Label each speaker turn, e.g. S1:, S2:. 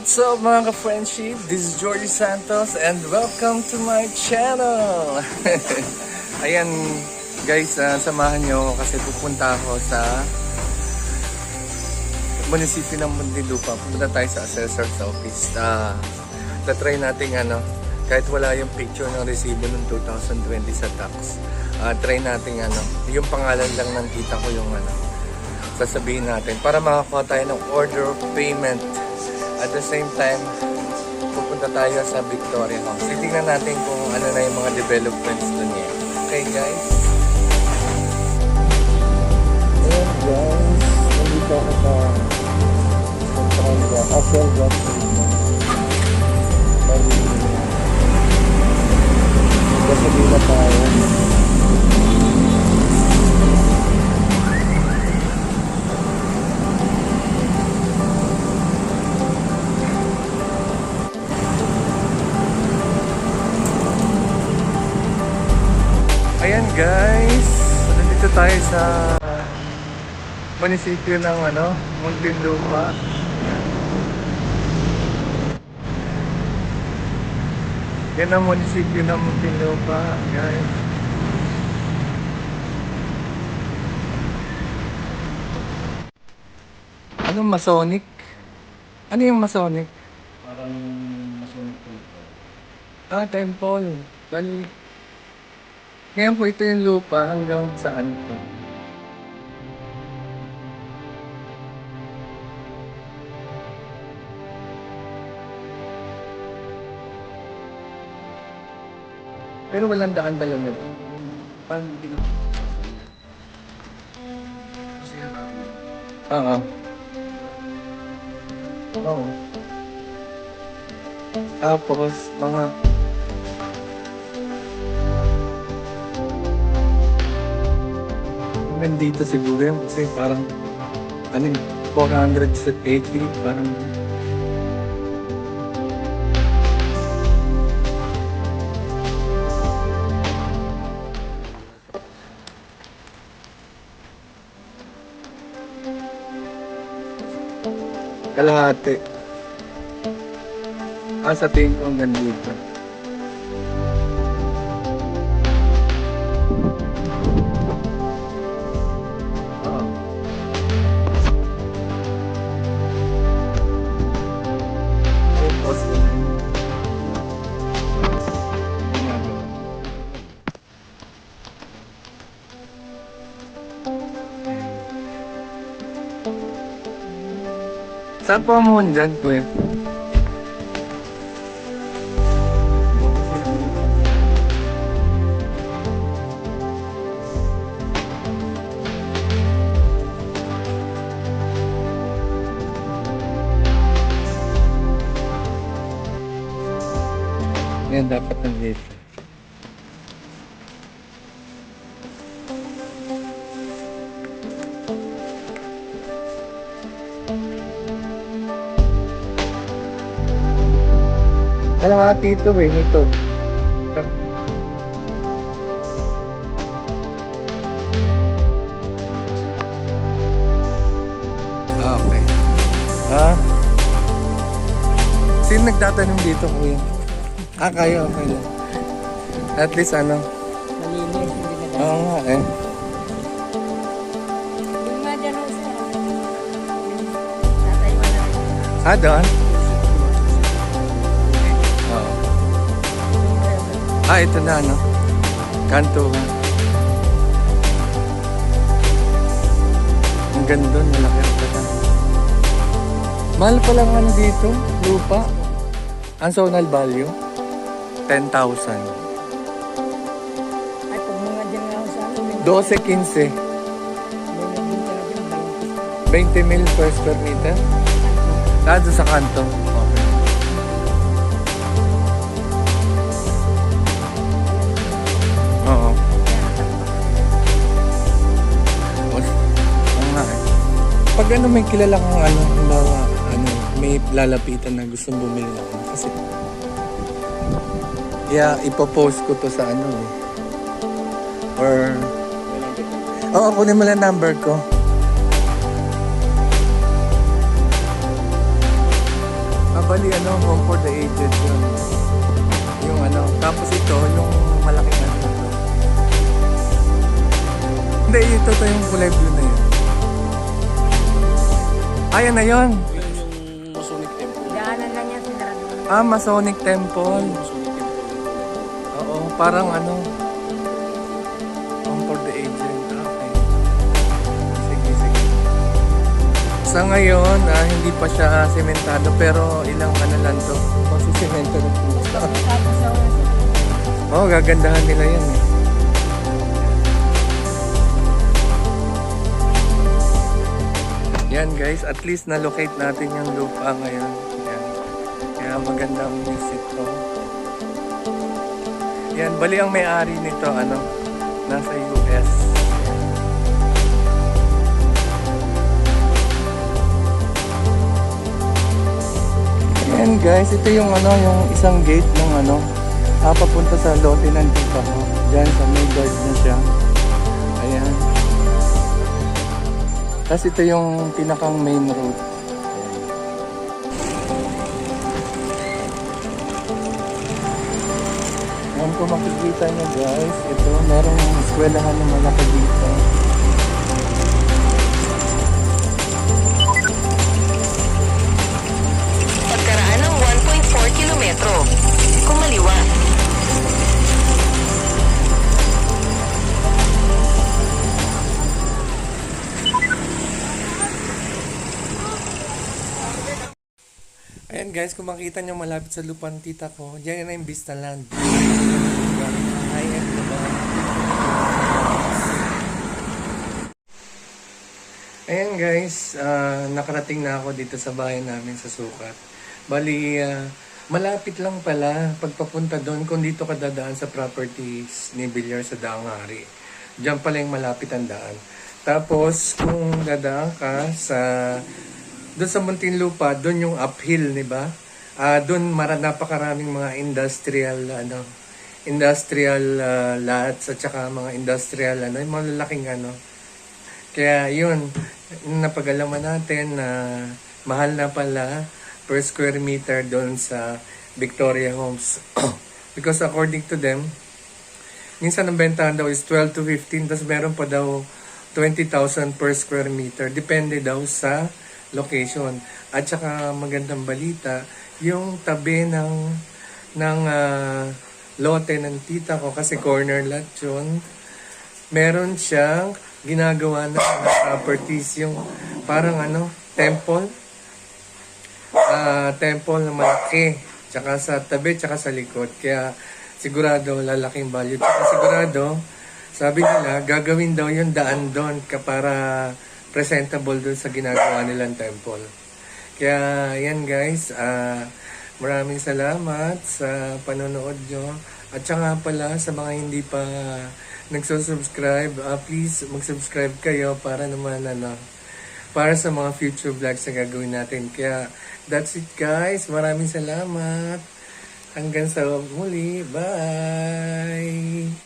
S1: What's up mga ka-friendship? This is Jordy Santos and welcome to my channel! Ayan guys, samahan nyo kasi pupunta ako sa munisipyo ng Muntinlupa. Pupunta tayo sa assessor's office. Tatry natin kahit wala yung picture ng resibo ng 2020 sa tax. Try natin yung pangalan lang ng tita ko yung sasabihin natin para makakuha tayo ng order of payment. At the same time, pupunta tayo sa Victoria House. Titingnan natin kung ano na yung mga developments dun yan. Okay guys? Ayan guys, nandito ako sa Asel Gas Station. Gasolina tayo. Ayan guys, nandito tayo sa munisipyo ng Muntinlupa. Yan ang munisipyo ng Muntinlupa, guys. Anong Masonic? Ano yung Masonic?
S2: Parang Masonic temple.
S1: Temple. Bali. Ngayon po ito yung lupa hanggang saan po? Pero walang daan ba yun? Paano hindi? Oo. Oo. Tapos, mga nandito siguro yun kasi parang 480 parang kalahati. Sa tingin ko hanggang dito. Saan po mo dyan, kuya? Yan dapat nandito. Kalahati ito nito. Okay. Sino nagtatanong dito, kuya? Kayo, okay lang. At least
S3: Malinis, hindi na
S1: Oo nga eh.
S3: yung nga dyan ako sa tatay mo na
S1: Doon? Oo. Ito na, Kantuhan. Ang ganda doon, malaki ang pala. Mahal pa lang dito, lupa. Ang zonal value, 10,000.
S3: ay pag mga dyan nga ako sa
S1: 12-15.
S3: may naging talaga
S1: 20 mil per square meter. Nado sa kanto. Okay. Oo. Oo nga eh. Pag may kilala kang halimbawa, may lalapitan na gustong bumili ako. Kasi, ipopost ko to sa Or, kunin mo lang number ko. bali ano, home for the aged yun. Yung ano, tapos ito, yung malaking ano. Hindi, ito yung kulay blue na yun. Ayan na yun.
S2: Yun yung Masonic Temple.
S3: Daanan lang yan sila doon.
S1: Ah, Masonic Temple.
S2: Masonic Temple.
S1: Oo, parang ano, home for the aged. Okay. Sige, sige. Sa ngayon, hindi pa siya sementado pero ilang ano lang to. Masisemento na po.
S3: Tapos daw na sila.
S1: Oo, gagandahan nila yan eh. Yan guys, at least na-locate natin yung lupa ngayon. Yan. Kaya magandang visit to. Yan, bali ang may-ari nito, ano, nasa US. Yan guys, ito yung ano, yung isang gate ng ano, papunta sa lote ng tita ko. Diyan sa may guard na siya. Ayan. Tapos ito yung pinakang main road. Ayan, kung makikita nyo guys, ito, merong eskwelahan na malaki dito.
S4: Pagkaraan ng 1.4 kilometro. Kumaliwa.
S1: Ayan guys, kung makita nyo malapit sa lupa ng tita ko, dyan na yung Vista Land. High-end na ba? Ayan guys, nakarating na ako dito sa bahay namin sa Sukat. Bali, malapit lang pala pagpapunta doon kung dito ka dadaan sa properties ni Villar sa Daang-Hari. Diyan pala yung malapit ang daan. Tapos, kung dadaan ka sa doon sa Muntinlupa, doon yung uphill, di ba? Doon napakaraming mga industrial lots at saka mga industrial yung mga lalaking ano. Kaya yun, napag-alaman natin na mahal na pala per square meter doon sa Victoria Homes. Because according to them, minsan ang bentahan daw is 12 to 15, tapos meron pa daw 20,000 per square meter. Depende daw sa location. At saka magandang balita, yung tabi ng lote ng tita ko, kasi corner lot yun, meron siyang ginagawa na properties, yung parang temple. Temple na malaki. Tsaka sa tabi, tsaka sa likod. Kaya sigurado lalaking value. Tsaka sigurado, sabi nila, gagawin daw yung daan doon para presentable doon sa ginagawa nilang temple. Kaya yan guys, maraming salamat sa panonood nyo. At saka pala sa mga hindi pa nagsusubscribe, please mag-subscribe kayo para naman para sa mga future vlogs na gagawin natin. Kaya that's it guys, maraming salamat. Hanggang sa muli, bye!